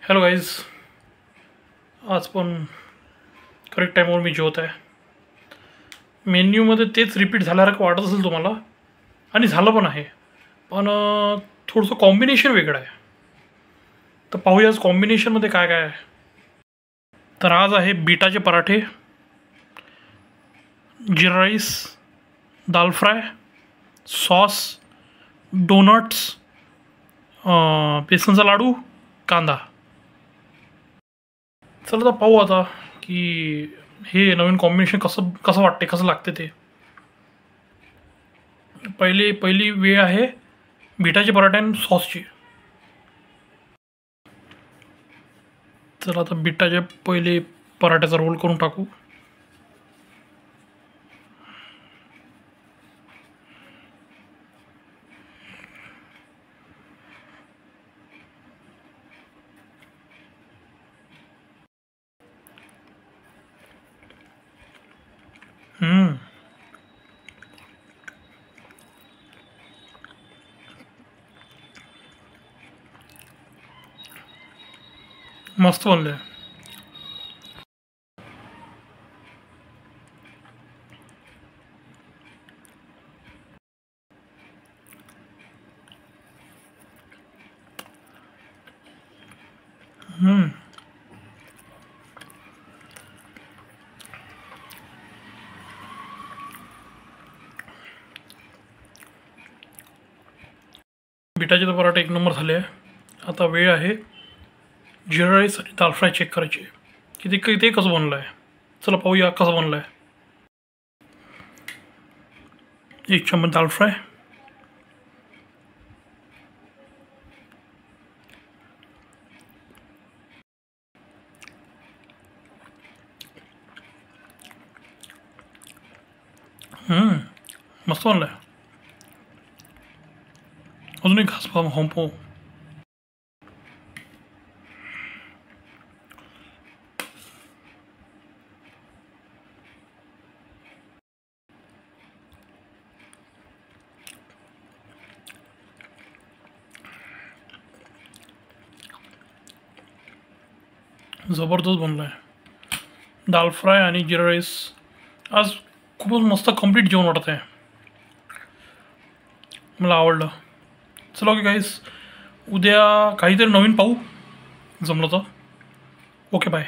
Hello guys, आज पण correct टाईमवर मी जेवत आहे. मेन्यूमध्ये तेच रिपीट झाल्यासारखं वाटत असेल तुम्हाला, आणि झालं पण आहे, पण थोडंसं कॉम्बिनेशन वेगळं आहे. तर पाहूया आज कॉम्बिनेशनमध्ये काय काय आहे. तर आज आहे बीटाचे पराठे, जिरा राईस, दाल फ्राय, सॉस, डोनट्स, बेसनचा लाडू, कांदा. चला तर पाहू आता की हे नवीन कॉम्बिनेशन कसं कसं वाटते, कसं लागते ते. पहिली वेळ आहे बीटाचे पराठे आणि सॉसची. चला आता बीटाचे पहिले पराठ्याचा रोल करून टाकू. मस्त बनले. बीटाचे तर पराठे एक नंबर झाले आहे. आता वेळ आहे जिरा राईस आणि दाल फ्राय चेक करायची की ते कसं बनलं आहे. चला पाहूया कसं बनलं आहे. 1 चम्मच दाल फ्राय, मस्त बनलं आहे. अजून एक घास पाहू. जबरदस्त बनलं आहे. दाल फ्राय आणि जिरा राईस आज खूपच मस्त कंप्लीट जेवण वाटत आहे. मला आवडलं. चला ओके गाईस, उद्या काहीतरी नवीन पाहू जमलं तर. Okay bye.